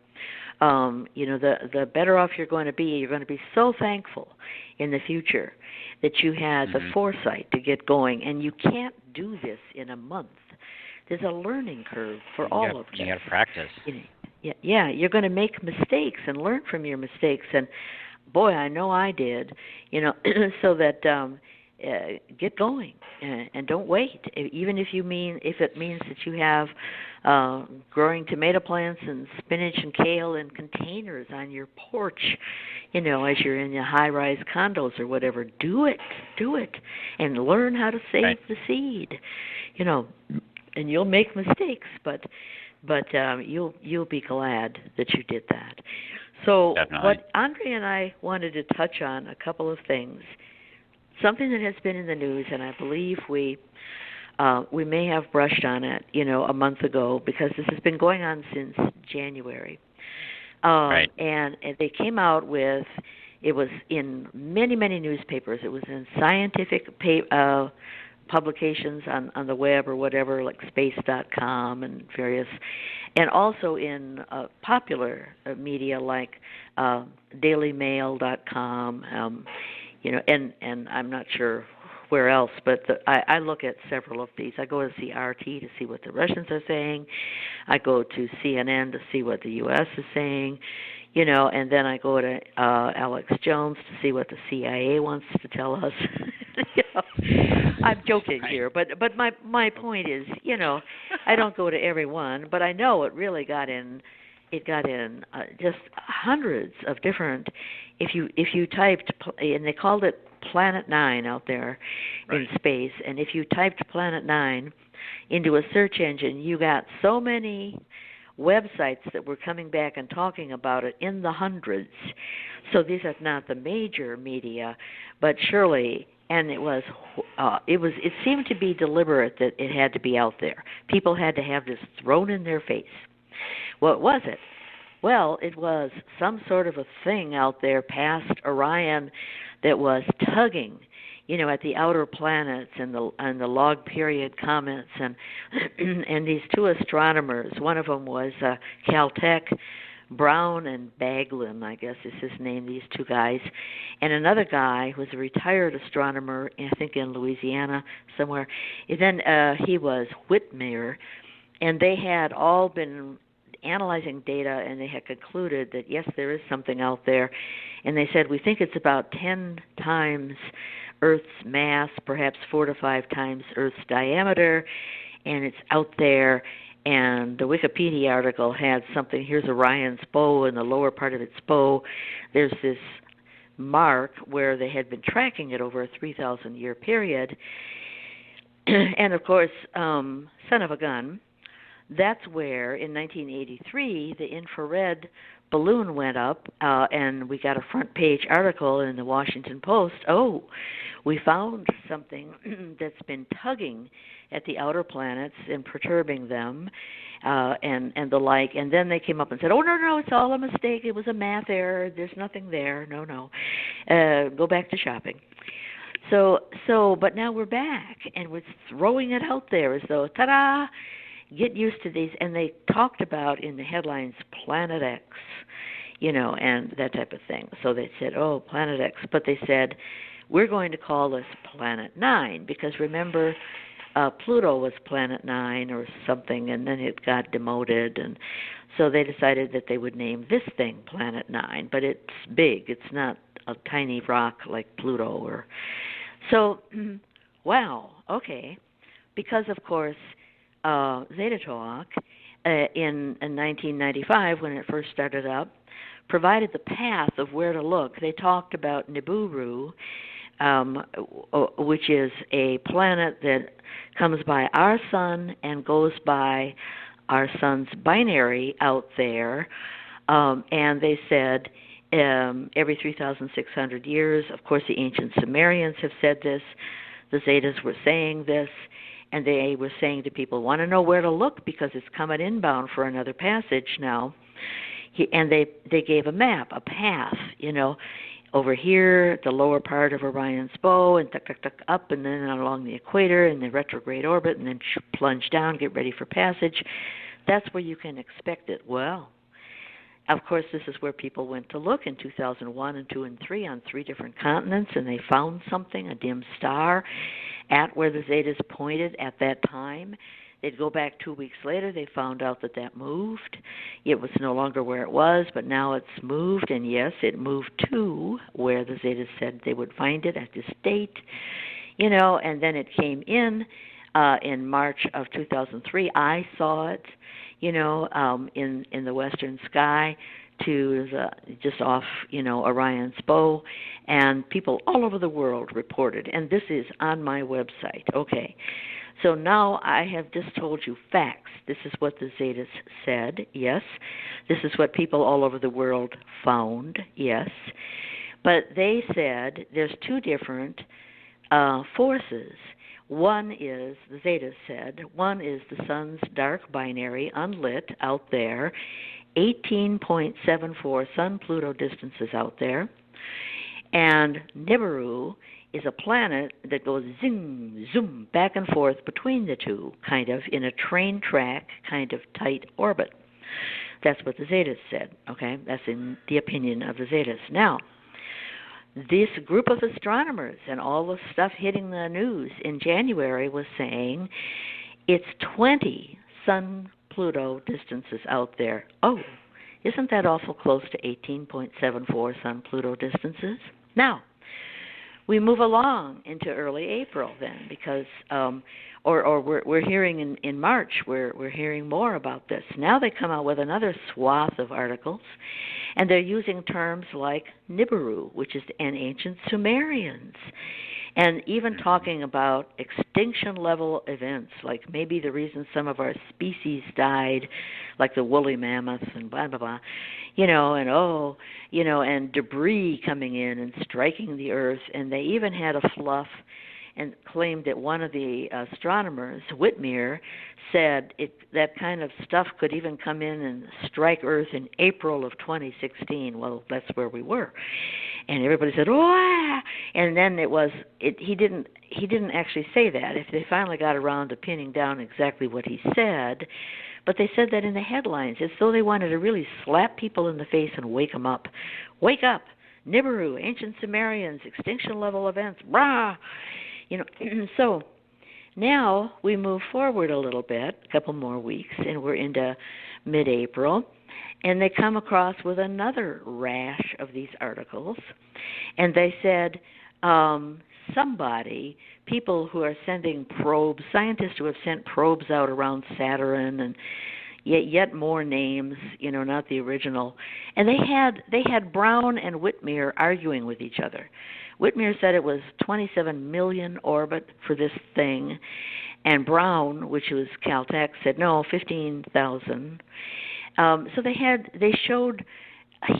the better off you're going to be. You're going to be so thankful in the future that you had the foresight to get going, and you can't do this in a month. There's a learning curve for all of this. You got to practice. Yeah, you're going to make mistakes and learn from your mistakes, and boy, I know I did. So that get going and don't wait. Even if it means that you have growing tomato plants and spinach and kale in containers on your porch, as you're in your high-rise condos or whatever, do it, and learn how to save the seed. And you'll make mistakes, but you'll be glad that you did that. So Definitely. What Andre and I wanted to touch on a couple of things. Something that has been in the news, and I believe we may have brushed on it, a month ago, because this has been going on since January. And they came out with, it was in many, many newspapers. It was in scientific publications on the web or whatever, like space.com and various, and also in popular media like dailymail.com, and I'm not sure where else, but I look at several of these. I go to RT to see what the Russians are saying. I go to CNN to see what the U.S. is saying, and then I go to Alex Jones to see what the CIA wants to tell us. I'm joking here, but my point is, I don't go to every one, but I know it really got in. It got in just hundreds of different. If you typed, and they called it Planet 9 out there in space, and if you typed Planet 9 into a search engine, you got so many websites that were coming back and talking about it in the hundreds. So these are not the major media, but surely. And it seemed to be deliberate that it had to be out there. People had to have this thrown in their face. What was it? Well, it was some sort of a thing out there past Orion that was tugging, at the outer planets and the log period comets and and these two astronomers. One of them was Caltech. Brown and Baglin, I guess is his name, these two guys. And another guy who was a retired astronomer, I think in Louisiana somewhere. And then he was Whitmer, and they had all been analyzing data, and they had concluded that, yes, there is something out there. And they said, we think it's about 10 times Earth's mass, perhaps 4 to 5 times Earth's diameter, and it's out there. And the Wikipedia article had something, here's Orion's bow, in the lower part of its bow, there's this mark where they had been tracking it over a 3,000-year period. And, of course, son of a gun, that's where, in 1983, the infrared balloon went up, and we got a front-page article in the Washington Post. Oh, we found something that's been tugging at the outer planets and perturbing them, and the like. And then they came up and said, oh, no, it's all a mistake. It was a math error. There's nothing there. No. Go back to shopping. So, but now we're back, and we're throwing it out there as though, ta-da, get used to these. And they talked about in the headlines Planet X, and that type of thing. So they said, oh, Planet X. But they said, we're going to call this Planet 9, because remember, Pluto was Planet 9 or something, and then it got demoted, and so they decided that they would name this thing Planet 9, but it's big. It's not a tiny rock like Pluto. So, wow, okay. Because, of course, Zeta Talk, in 1995, when it first started up, provided the path of where to look. They talked about Nibiru, which is a planet that comes by our sun and goes by our sun's binary out there. And they said every 3,600 years, of course the ancient Sumerians have said this, the Zetas were saying this, and they were saying to people, want to know where to look because it's coming inbound for another passage now. And they gave a map, a path, over here, the lower part of Orion's bow, and up, and then along the equator in the retrograde orbit, and then plunge down, get ready for passage. That's where you can expect it. Well, of course, this is where people went to look in 2001 and 2 and 3 on 3 different continents, and they found something, a dim star, at where the Zetas pointed at that time. They'd go back 2 weeks later, they found out that moved. It was no longer where it was, but now it's moved, and yes, it moved to where the Zetas said they would find it at this date, and then it came in March of 2003. I saw it, in the western sky to just off, Orion's bow, and people all over the world reported, and this is on my website. Okay. So now I have just told you facts. This is what the Zetas said, yes. This is what people all over the world found, yes. But they said there's 2 different forces. One is, the Zetas said, one is the sun's dark binary, unlit, out there, 18.74 Sun-Pluto distances out there. And Nibiru is a planet that goes zing, zoom, back and forth between the 2, kind of in a train track, kind of tight orbit. That's what the Zetas said, okay? That's in the opinion of the Zetas. Now, this group of astronomers and all the stuff hitting the news in January was saying it's 20 Sun-Pluto distances out there. Oh, isn't that awful close to 18.74 Sun-Pluto distances? Now, we move along into early April then, because, we're hearing in March, we're hearing more about this. Now they come out with another swath of articles, and they're using terms like Nibiru, which is an ancient Sumerians, and even talking about extinction level events, like maybe the reason some of our species died, like the woolly mammoths and blah, blah, blah, and debris coming in and striking the earth. And they even had a fluff and claimed that one of the astronomers, Whitmer, said that kind of stuff could even come in and strike Earth in April of 2016. Well, that's where we were. And everybody said, "Oh!" And then he didn't actually say that. If they finally got around to pinning down exactly what he said, but they said that in the headlines, as though they wanted to really slap people in the face and wake them up. Wake up! Nibiru, ancient Sumerians, extinction level events, brah! So now we move forward a little bit, a couple more weeks, and we're into mid-April, and they come across with another rash of these articles, and they said people who are sending probes, scientists who have sent probes out around Saturn, and yet more names, not the original, and they had Brown and Whitmer arguing with each other. Whitmer said it was 27 million orbit for this thing, and Brown, which was Caltech, said no, 15,000. So they showed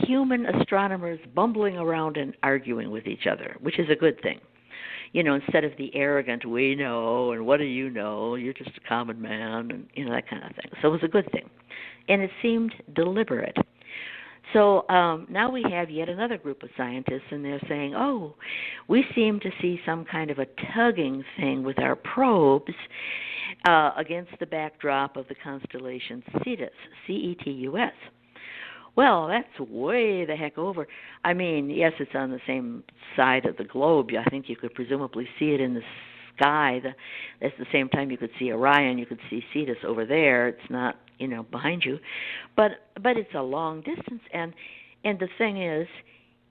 human astronomers bumbling around and arguing with each other, which is a good thing. Instead of the arrogant, we know, and what do you know? You're just a common man, and that kind of thing. So it was a good thing, and it seemed deliberate. So now we have yet another group of scientists, and they're saying, oh, we seem to see some kind of a tugging thing with our probes against the backdrop of the constellation Cetus, C-E-T-U-S. Well, that's way the heck over. I mean, yes, it's on the same side of the globe. I think you could presumably see it in the sky. At the same time you could see Orion, you could see Cetus over there. It's not, behind you. But it's a long distance. And the thing is,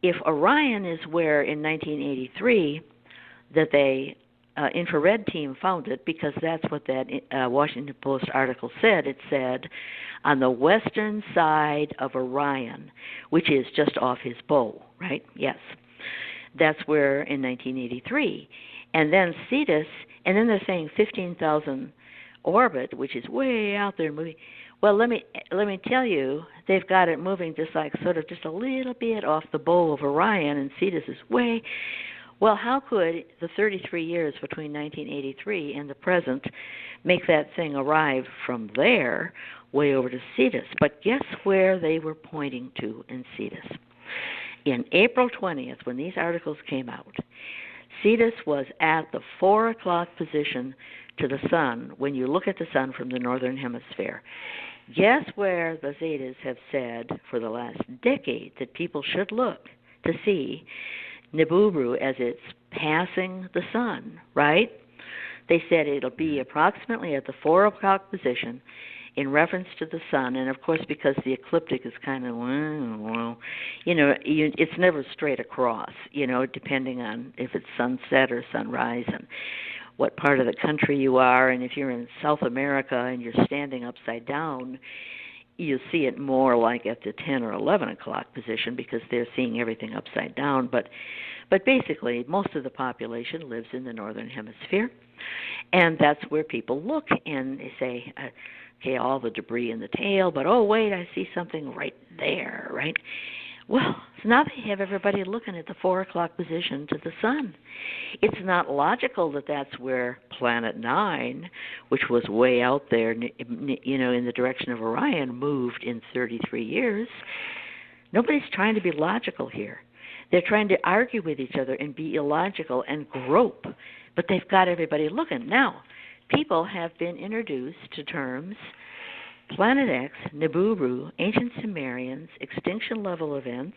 if Orion is where in 1983 that they infrared team found it, because that's what that Washington Post article said. It said on the western side of Orion, which is just off his bow, right? Yes. That's where in 1983. And then Cetus, and then they're saying 15,000 orbit, which is way out there moving. Well, let me tell you, they've got it moving just a little bit off the bow of Orion, and Cetus is way. Well, how could the 33 years between 1983 and the present make that thing arrive from there way over to Cetus? But guess where they were pointing to in Cetus? In April 20th, when these articles came out, Cetus was at the 4 o'clock position to the sun when you look at the sun from the northern hemisphere. Guess where the Zetas have said for the last decade that people should look to see Nibiru as it's passing the sun, right? They said it'll be approximately at the 4 o'clock position in reference to the sun, and of course because the ecliptic is kind of, it's never straight across, depending on if it's sunset or sunrise and what part of the country you are, and if you're in South America and you're standing upside down, you see it more like at the 10 or 11 o'clock position because they're seeing everything upside down, but basically most of the population lives in the northern hemisphere, and that's where people look and they say, okay, all the debris in the tail, but oh wait, I see something right there, right? Well, so now they have everybody looking at the 4 o'clock position to the sun. It's not logical that that's where Planet 9, which was way out there, in the direction of Orion, moved in 33 years. Nobody's trying to be logical here. They're trying to argue with each other and be illogical and grope, but they've got everybody looking. Now, people have been introduced to terms Planet X, Nibiru, Ancient Sumerians, extinction level events,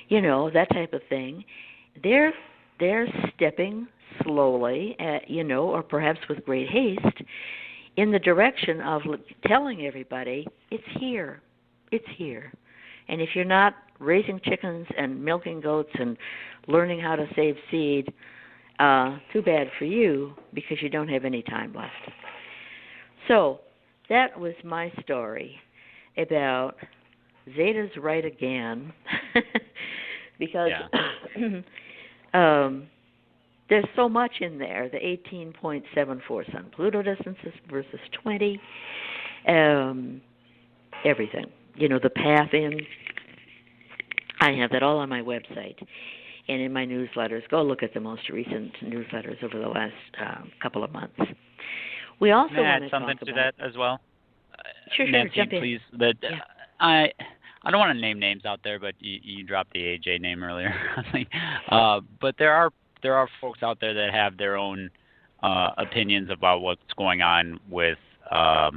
that type of thing. They're stepping slowly, or perhaps with great haste, in the direction of telling everybody it's here. It's here. And if you're not raising chickens and milking goats and learning how to save seed, too bad for you because you don't have any time left. So that was my story about Zeta's right again because there's so much in there, the 18.74 Sun-Pluto distances versus 20, everything. The path in. I have that all on my website and in my newsletters. Go look at the most recent newsletters over the last couple of months. We also want to talk something about to that as well. Sure, Nancy, jump in. please. I don't want to name names out there, but you dropped the AJ name earlier. But there are folks out there that have their own opinions about what's going on with our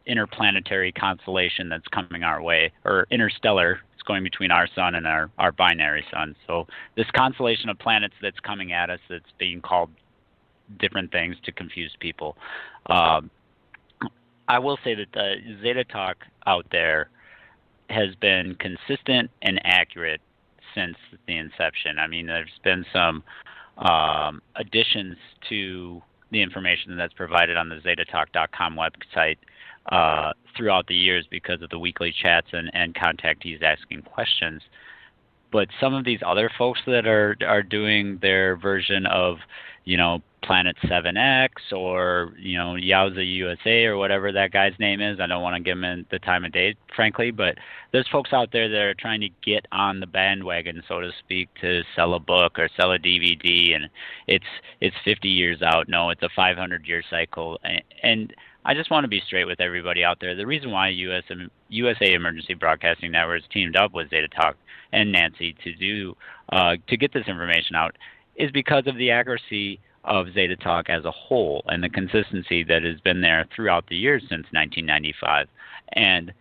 interplanetary constellation that's coming our way, or interstellar. It's going between our sun and our binary sun. So this constellation of planets that's coming at us, that's being called different things to confuse people. I will say that the Zeta talk out there has been consistent and accurate since the inception. I mean, there's been some additions to the information that's provided on the zetatalk.com website throughout the years because of the weekly chats and contactees asking questions. But some of these other folks that are doing their version of, Planet 7X or, Yowza USA or whatever that guy's name is. I don't want to give him the time of day, frankly, but there's folks out there that are trying to get on the bandwagon, so to speak, to sell a book or sell a DVD, and it's 50 years out. No, it's a 500-year cycle. And I just want to be straight with everybody out there. The reason why USA Emergency Broadcasting Network has teamed up with Zeta Talk and Nancy to get this information out is because of the accuracy of Zeta Talk as a whole and the consistency that has been there throughout the years since 1995. And,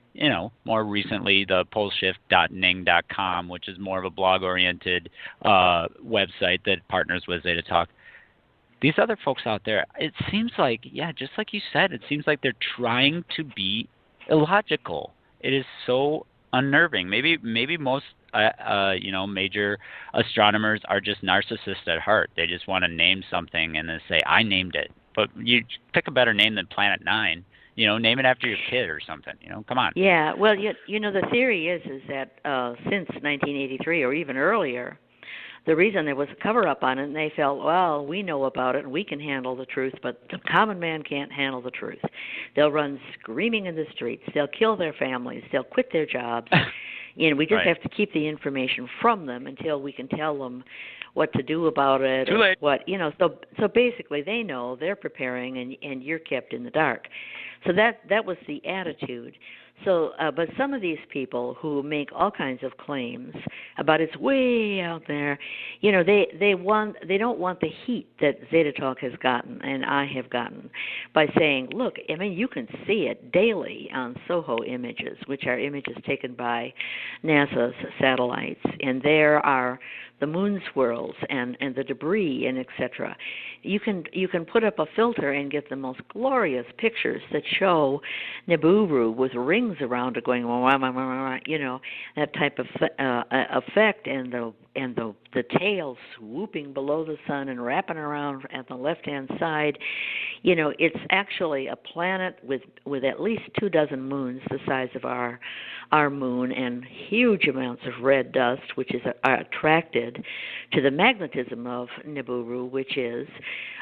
more recently, the poleshift.ning.com, which is more of a blog-oriented website that partners with Zeta Talk. These other folks out there, it seems like, just like you said, it seems like they're trying to be illogical. It is so unnerving. Maybe most major astronomers are just narcissists at heart. They just want to name something and then say, I named it. But you pick a better name than Planet 9. Name it after your kid or something. Come on. Yeah, well, the theory is that since 1983 or even earlier, the reason there was a cover-up on it, and they felt, well, we know about it and we can handle the truth, but the common man can't handle the truth. They'll run screaming in the streets. They'll kill their families. They'll quit their jobs. We just have to keep the information from them until we can tell them what to do about it. Too late. So basically, they know they're preparing, and you're kept in the dark. So that was the attitude. So, but some of these people who make all kinds of claims about it's way out there, they don't want the heat that Zeta Talk has gotten and I have gotten by saying, look, I mean, you can see it daily on SOHO images, which are images taken by NASA's satellites, and there are the moon swirls and the debris and etc. You can put up a filter and get the most glorious pictures that show Nibiru with rings around it going wah, wah, wah, wah, wah, that type of effect, and the tail swooping below the sun and wrapping around at the left-hand side. It's actually a planet with at least 24 moons the size of our moon, and huge amounts of red dust, which is attracted to the magnetism of Nibiru, which is,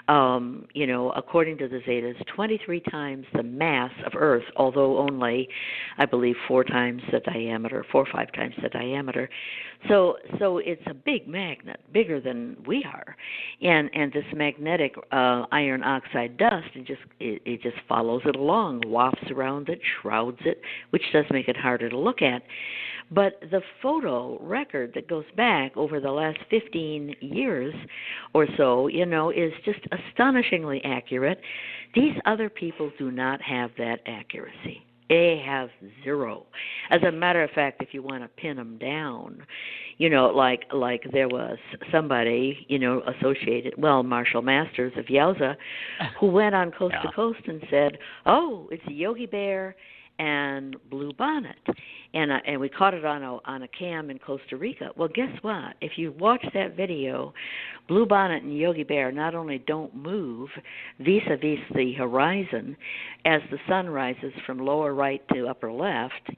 according to the Zetas, 23 times the mass of Earth, although only, I believe, 4 or 5 times the diameter. So it's a big magnet, bigger than we are, and this magnetic iron oxide dust, it just follows it along, wafts around it, shrouds it, which does make it harder to look at. But the photo record that goes back over the last 15 years or so, is just astonishingly accurate. These other people do not have that accuracy. They have zero. As a matter of fact, if you want to pin them down, like there was somebody, associated, Marshall Masters of Yowza, who went on Coast to Coast and said, oh, it's a Yogi Bear and Blue Bonnet, and we caught it on a cam in Costa Rica. Well, guess what? If you watch that video, Blue Bonnet and Yogi Bear not only don't move vis-a-vis the horizon as the sun rises from lower right to upper left,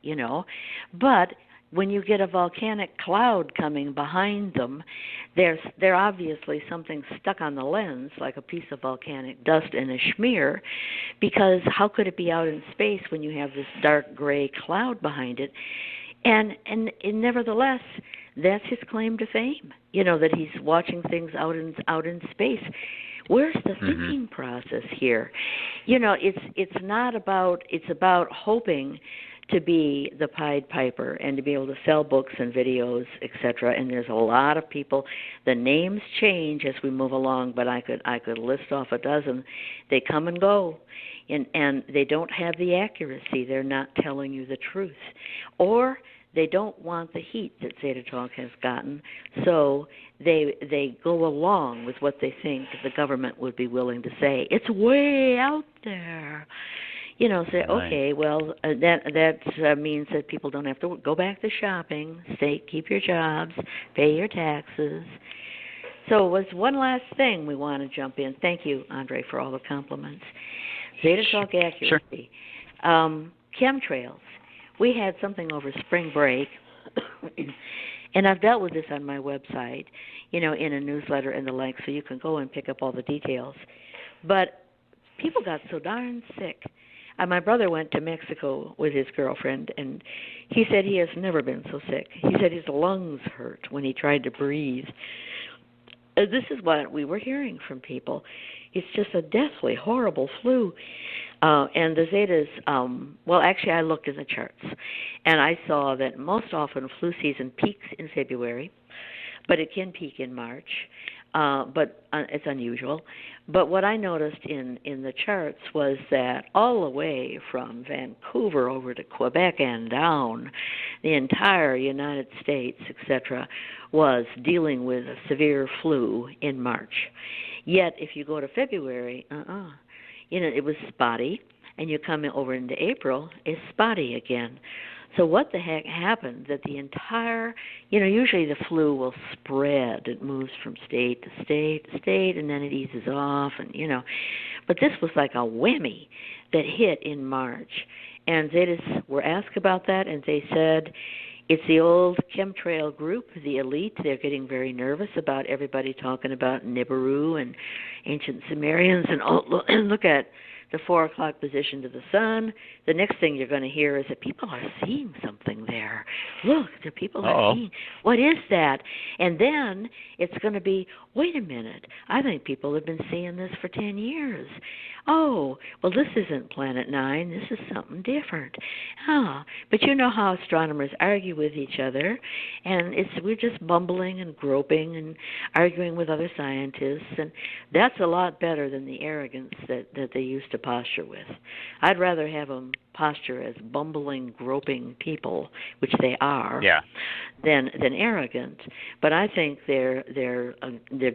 but when you get a volcanic cloud coming behind them, there's obviously something stuck on the lens, like a piece of volcanic dust in a schmear, because how could it be out in space when you have this dark gray cloud behind it? And nevertheless, that's his claim to fame, that he's watching things out in space. Where's the thinking process here? It's about hoping to be the Pied Piper and to be able to sell books and videos, etc. And there's a lot of people. The names change as we move along, but I could list off a dozen. They come and go, and they don't have the accuracy. They're not telling you the truth, or they don't want the heat that Zeta Talk has gotten, so they go along with what they think the government would be willing to say. It's way out there. Say, okay, well, that means that people don't have to go back to shopping, keep your jobs, pay your taxes. So it was one last thing we want to jump in. Thank you, Andre, for all the compliments. Zeta Talk accuracy. Chemtrails. We had something over spring break, and I've dealt with this on my website, in a newsletter and the like, so you can go and pick up all the details. But people got so darn sick. My brother went to Mexico with his girlfriend, and he said he has never been so sick. He said his lungs hurt when he tried to breathe. This is what we were hearing from people. It's just a deathly, horrible flu. And the Zetas, actually I looked in the charts, and I saw that most often flu season peaks in February, but it can peak in March. But it's unusual. But what I noticed in the charts was that all the way from Vancouver over to Quebec and down, the entire United States, etc., was dealing with a severe flu in March. Yet, if you go to February, it was spotty, and you come over into April, it's spotty again. So what the heck happened that the entire, usually the flu will spread. It moves from state to state to state, and then it eases off, and, But this was like a whammy that hit in March. And Zetas were asked about that, and they said it's the old chemtrail group, the elite. They're getting very nervous about everybody talking about Nibiru and ancient Sumerians, and look at the 4 o'clock position to the sun. The next thing you're going to hear is that people are seeing something there. Look, the people are seeing. What is that? And then it's going to be, wait a minute, I think people have been seeing this for 10 years. Oh, well, this isn't Planet 9. This is something different. But you know how astronomers argue with each other, and we're just bumbling and groping and arguing with other scientists, and that's a lot better than the arrogance that they used to posture with. I'd rather have them posture as bumbling, groping people, which they are, than arrogant. But I think they're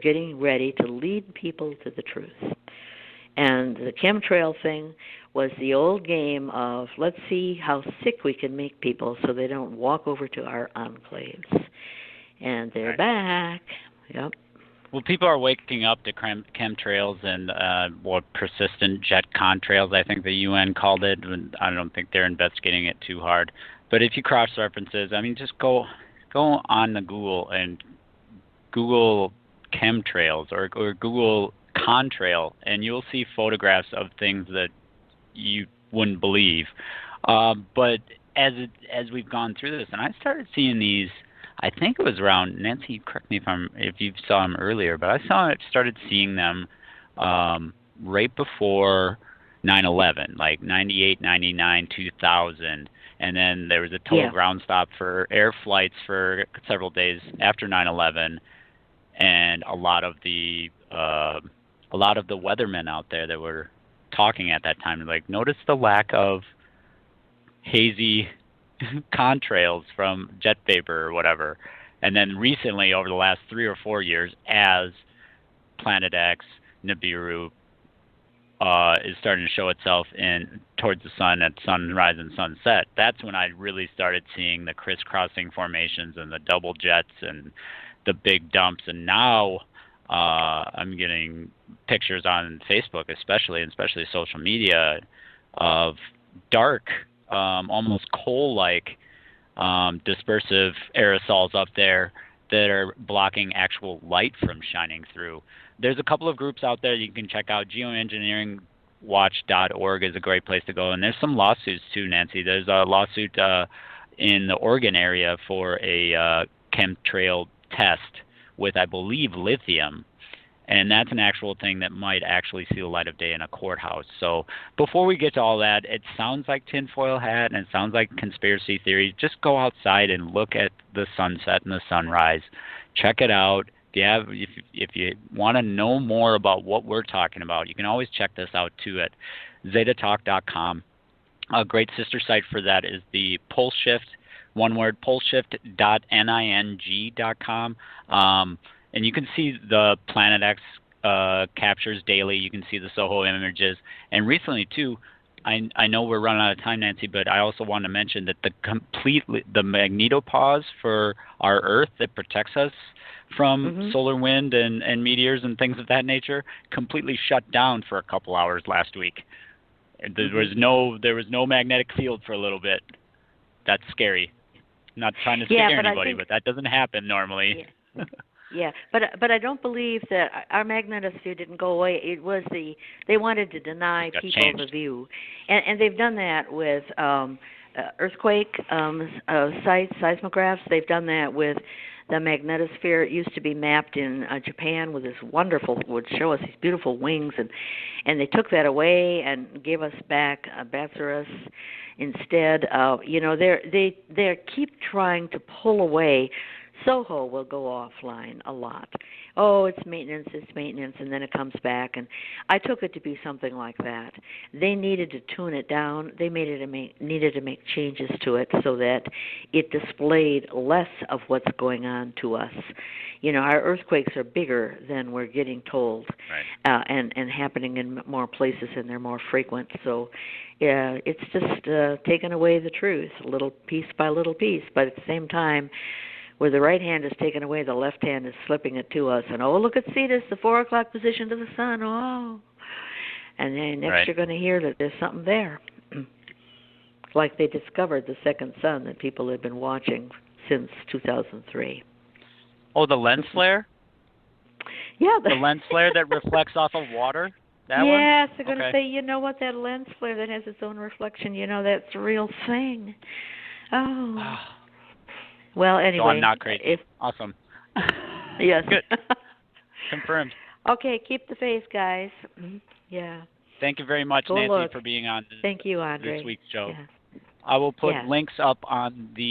getting ready to lead people to the truth. And the chemtrail thing was the old game of let's see how sick we can make people so they don't walk over to our enclaves. And they're back. Yep. Well, people are waking up to chemtrails and persistent jet contrails, I think the UN called it. I don't think they're investigating it too hard. But if you cross-references, I mean, just go on the Google and Google chemtrails or Google contrail, and you'll see photographs of things that you wouldn't believe. But as we've gone through this, and I started seeing these, I think it was around, Nancy, correct me if you saw them earlier, but I started seeing them right before 9/11, like 98, 99, 2000, and then there was a total ground stop for air flights for several days after 9/11, and a lot of the weathermen out there that were talking at that time, like, notice the lack of hazy contrails from jet vapor or whatever. And then recently, over the last 3 or 4 years, as Planet X, Nibiru, is starting to show itself towards the sun at sunrise and sunset, that's when I really started seeing the crisscrossing formations and the double jets and the big dumps. And now I'm getting pictures on Facebook, especially social media, of dark, almost coal-like dispersive aerosols up there that are blocking actual light from shining through. There's a couple of groups out there you can check out. Geoengineeringwatch.org is a great place to go. And there's some lawsuits too, Nancy. There's a lawsuit in the Oregon area for a chemtrail test with, I believe, lithium. And that's an actual thing that might actually see the light of day in a courthouse. So before we get to all that, it sounds like tinfoil hat and it sounds like conspiracy theory. Just go outside and look at the sunset and the sunrise. Check it out. If you want to know more about what we're talking about, you can always check this out too at zetatalk.com. A great sister site for that is the Pulse Shift, one word, pulseshift.ning.com. And you can see the Planet X captures daily. You can see the SOHO images. And recently, too, I know we're running out of time, Nancy, but I also want to mention that the magnetopause for our Earth that protects us from solar wind and meteors and things of that nature completely shut down for a couple hours last week. There was no magnetic field for a little bit. That's scary. I'm not trying to scare anybody, but that doesn't happen normally. Yeah. Yeah, but I don't believe that our magnetosphere didn't go away. It was they wanted to deny people the view, and they've done that with earthquake sites, seismographs. They've done that with the magnetosphere. It used to be mapped in Japan with this wonderful, would show us these beautiful wings, and they took that away and gave us back Batsaris instead. They keep trying to pull away. SOHO will go offline a lot. Oh, it's maintenance, and then it comes back. And I took it to be something like that. They needed to tune it down. They needed to make changes to it so that it displayed less of what's going on to us. You know, our earthquakes are bigger than we're getting told, and happening in more places, and they're more frequent. So it's just taking away the truth, little piece by little piece. But at the same time, where the right hand is taken away, the left hand is slipping it to us. And, oh, look at Zeta, the 4 o'clock position to the sun. Oh. And then next you're going to hear that there's something there. Like they discovered the second sun that people had been watching since 2003. Oh, the lens flare? Yeah. The lens flare that reflects off of water? That one? Yes, they're going to Okay. say, you know what, that lens flare that has its own reflection, that's a real thing. Oh. Well, So anyway. I'm not crazy. Awesome. Yes. Good. Confirmed. Okay, keep the faith, guys. Yeah. Thank you very much, Go Nancy, look. for being on Thank you, Andre. this week's show. Yeah. I will put Yes. links up on the